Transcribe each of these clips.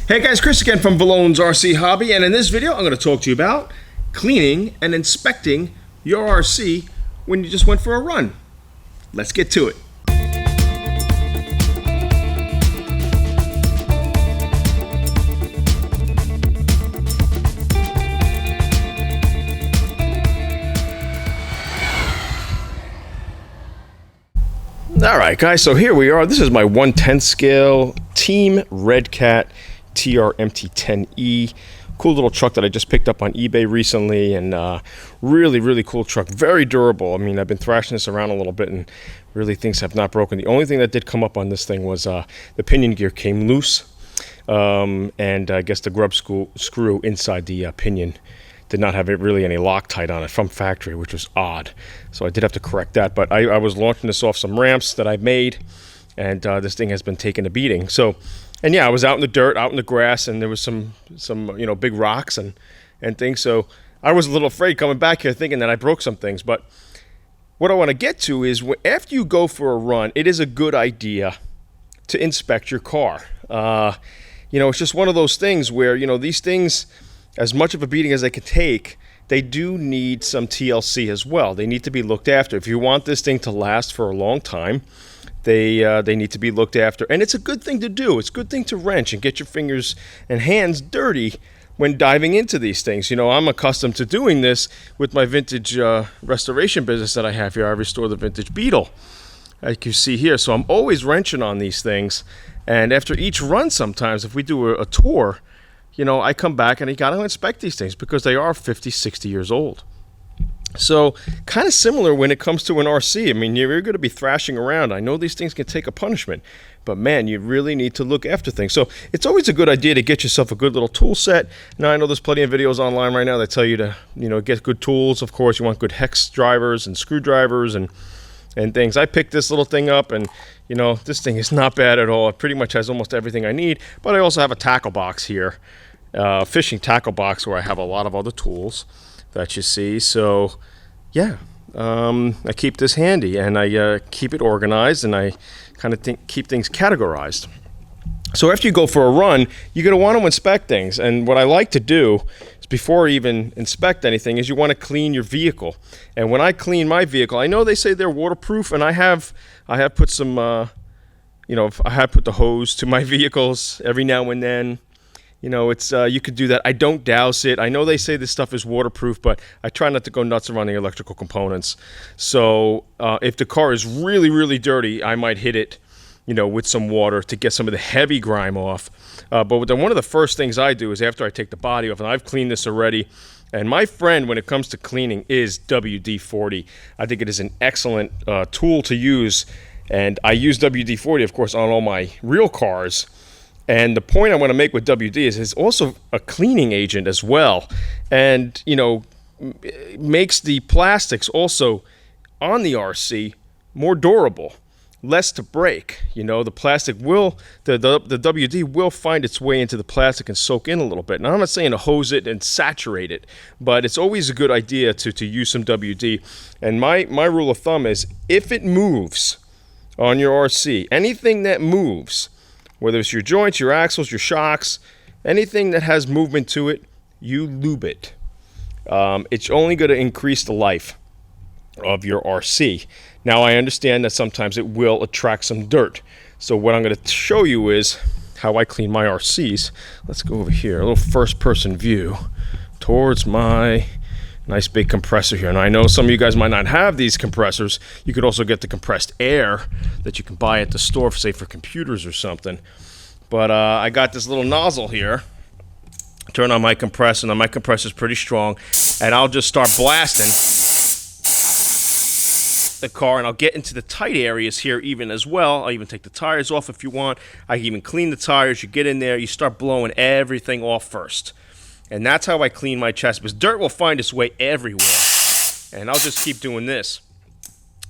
Hey guys, Chris again from Vallone's RC Hobby, and in this video I'm going to talk to you about cleaning and inspecting your RC when you just went for a run. Let's get to it. Alright guys, so here we are. This is my 1/10 scale Team Red Cat TRMT10E. Cool little truck that I just picked up on eBay recently, and really cool truck. Very durable. I mean, I've been thrashing this around a little bit and really things have not broken. The only thing that did come up on this thing was the pinion gear came loose, and I guess the grub screw inside the pinion did not have really any Loctite on it from factory, which was odd. So I did have to correct that, but I was launching this off some ramps that I made, and this thing has been taking a beating. So, and yeah, I was out in the dirt, out in the grass, and there was some big rocks and things. So I was a little afraid coming back here thinking that I broke some things. But what I want to get to is after you go for a run, it is a good idea to inspect your car. It's just one of those things where, these things, as much of a beating as they can take, they do need some TLC as well. They need to be looked after. If you want this thing to last for a long time, they need to be looked after. And it's a good thing to do. It's a good thing to wrench and get your fingers and hands dirty when diving into these things. I'm accustomed to doing this with my vintage restoration business that I have here. I restore the vintage Beetle, like you see here. So I'm always wrenching on these things. And after each run sometimes, if we do a tour, I come back and I got to inspect these things because they are 50, 60 years old. So kind of similar when it comes to an RC. I mean, you're going to be thrashing around. I know these things can take a punishment, but man, you really need to look after things. So it's always a good idea to get yourself a good little tool set. Now, I know there's plenty of videos online right now that tell you to, get good tools. Of course, you want good hex drivers and screwdrivers and things. I picked this little thing up, and this thing is not bad at all. It pretty much has almost everything I need, but I also have a tackle box here. Fishing tackle box where I have a lot of other tools that you see. So yeah, I keep this handy, and I keep it organized, and I kind of keep things categorized. So after you go for a run, you're going to want to inspect things, and what I like to do is, before I even inspect anything, is you want to clean your vehicle. And when I clean my vehicle, I know they say they're waterproof, and I have put some I have put the hose to my vehicles every now and then. It's you could do that. I don't douse it. I know they say this stuff is waterproof, but I try not to go nuts around the electrical components. So if the car is really dirty, I might hit it, with some water to get some of the heavy grime off. But then one of the first things I do is, after I take the body off, and I've cleaned this already, and my friend when it comes to cleaning is WD-40. I think it is an excellent tool to use, and I use WD-40, of course, on all my real cars. And the point I want to make with WD is it's also a cleaning agent as well. And, makes the plastics also on the RC more durable, less to break. The plastic will, the WD will find its way into the plastic and soak in a little bit. Now, I'm not saying to hose it and saturate it, but it's always a good idea to use some WD. And my rule of thumb is, if it moves on your RC, anything that moves, whether it's your joints, your axles, your shocks, anything that has movement to it, you lube it. It's only going to increase the life of your RC. Now, I understand that sometimes it will attract some dirt. So what I'm going to show you is how I clean my RCs. Let's go over here, a little first-person view towards my nice big compressor here. And I know some of you guys might not have these compressors. You could also get the compressed air that you can buy at the store, say for computers or something. But I got this little nozzle here. Turn on my compressor. Now my compressor is pretty strong, and I'll just start blasting the car, and I'll get into the tight areas here even as well. I'll even take the tires off if you want. I can even clean the tires. You get in there, you start blowing everything off first. And that's how I clean my chassis, because dirt will find its way everywhere. And I'll just keep doing this.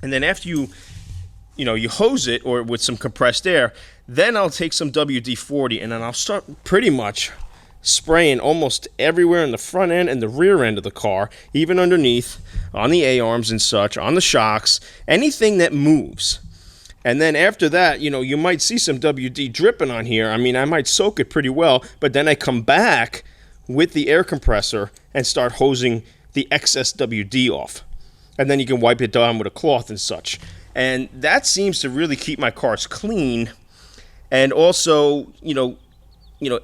And then after you hose it, or with some compressed air, then I'll take some WD-40, and then I'll start pretty much spraying almost everywhere in the front end and the rear end of the car, even underneath, on the A-arms and such, on the shocks, anything that moves. And then after that, you might see some WD dripping on here. I mean, I might soak it pretty well, but then I come back with the air compressor and start hosing the excess WD off. And then you can wipe it down with a cloth and such. And that seems to really keep my cars clean and also,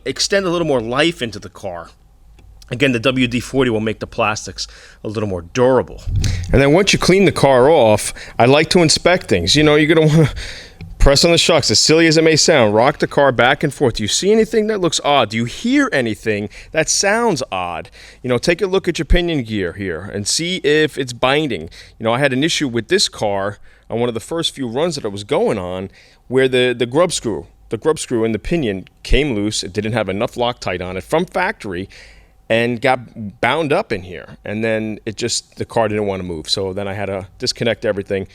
extend a little more life into the car. Again, the WD-40 will make the plastics a little more durable. And then once you clean the car off, I like to inspect things. You're going to want to press on the shocks, as silly as it may sound, rock the car back and forth. Do you see anything that looks odd? Do you hear anything that sounds odd? Take a look at your pinion gear here and see if it's binding. I had an issue with this car on one of the first few runs that I was going on where the grub screw in the pinion came loose. It didn't have enough Loctite on it from factory and got bound up in here. And then the car didn't want to move. So then I had to disconnect everything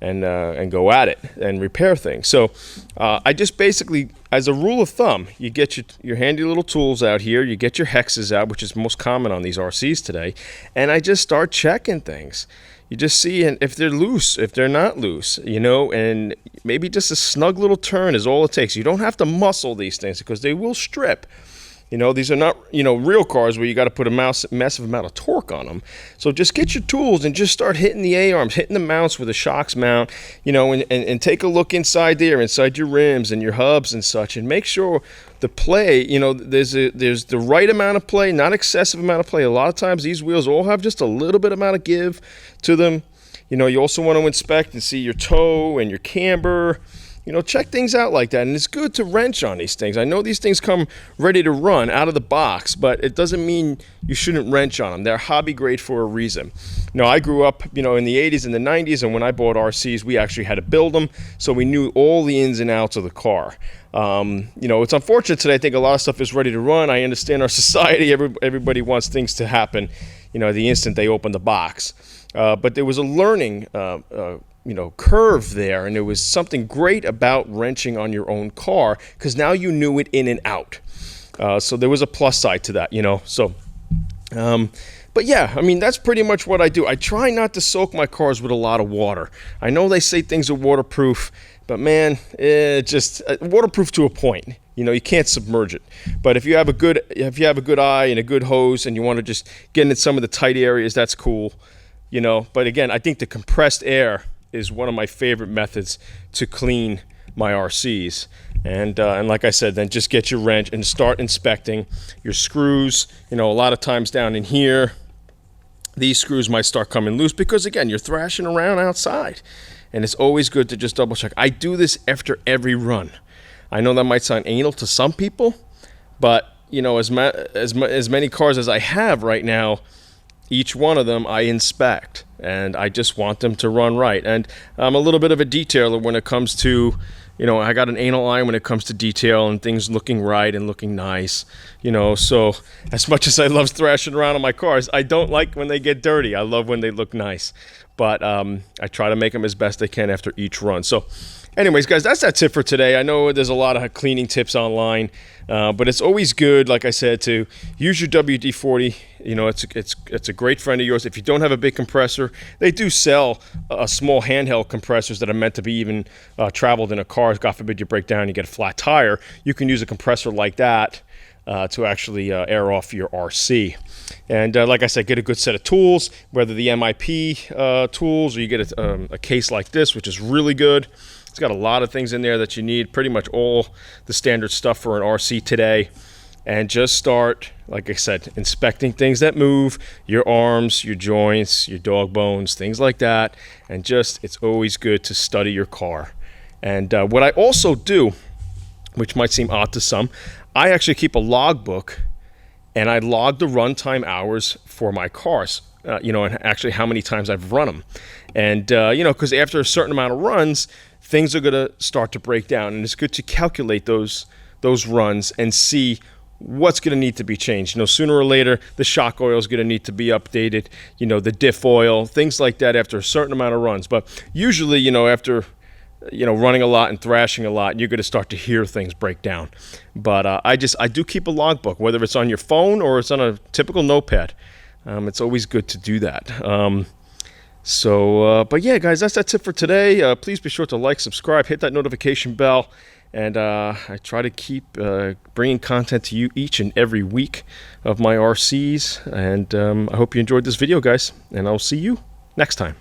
and go at it and repair things. So I just basically, as a rule of thumb, you get your handy little tools out here, you get your hexes out, which is most common on these RCs today, and I just start checking things. You just see if they're loose, if they're not loose, and maybe just a snug little turn is all it takes. You don't have to muscle these things because they will strip. These are not, real cars where you got to put a massive amount of torque on them. So just get your tools and just start hitting the A-arms, hitting the mounts with a shocks mount, and take a look inside there, inside your rims and your hubs and such, and make sure the play, there's the right amount of play, not excessive amount of play. A lot of times these wheels all have just a little bit amount of give to them. You also want to inspect and see your toe and your camber. Check things out like that. And it's good to wrench on these things. I know these things come ready to run out of the box, but it doesn't mean you shouldn't wrench on them. They're hobby grade for a reason. I grew up, in the 80s and the 90s, and when I bought RCs, we actually had to build them, so we knew all the ins and outs of the car. It's unfortunate today. I think a lot of stuff is ready to run. I understand our society. Everybody wants things to happen, the instant they open the box. But there was a learning curve there, and there was something great about wrenching on your own car because now you knew it in and out. So there was a plus side to that, but yeah, I mean, that's pretty much what I do. I try not to soak my cars with a lot of water. I know they say things are waterproof, but man, just waterproof to a point. You can't submerge it. But if you have a good eye and a good hose and you want to just get into some of the tight areas, that's cool. But again, I think the compressed air is one of my favorite methods to clean my RCs. And like I said, then just get your wrench and start inspecting your screws. A lot of times down in here, these screws might start coming loose because, again, you're thrashing around outside. And it's always good to just double check. I do this after every run. I know that might sound anal to some people, but, as many cars as I have right now, each one of them I inspect, and I just want them to run right. And I'm a little bit of a detailer when it comes to, I got an anal eye when it comes to detail and things looking right and looking nice. So as much as I love thrashing around on my cars, I don't like when they get dirty. I love when they look nice. But I try to make them as best I can after each run. So anyways, guys, that's it for today. I know there's a lot of cleaning tips online, but it's always good, like I said, to use your WD-40. It's a great friend of yours. If you don't have a big compressor, they do sell small handheld compressors that are meant to be even traveled in a car. God forbid you break down and you get a flat tire. You can use a compressor like that to actually air off your RC. And like I said, get a good set of tools, whether the MIP tools or you get a case like this, which is really good. It's got a lot of things in there that you need, pretty much all the standard stuff for an RC today. And just start, like I said, inspecting things that move, your arms, your joints, your dog bones, things like that. And it's always good to study your car. And what I also do, which might seem odd to some, I actually keep a logbook, and I log the runtime hours for my cars, and actually how many times I've run them. And, because after a certain amount of runs, things are going to start to break down. And it's good to calculate those runs and see what's going to need to be changed. Sooner or later, the shock oil is going to need to be updated, the diff oil, things like that after a certain amount of runs. But usually, after running a lot and thrashing a lot, you're going to start to hear things break down. But I do keep a logbook, whether it's on your phone or it's on a typical notepad. It's always good to do that. So, but yeah, guys, that's it for today. Please be sure to like, subscribe, hit that notification bell. And I try to keep bringing content to you each and every week of my RCs. And I hope you enjoyed this video, guys. And I'll see you next time.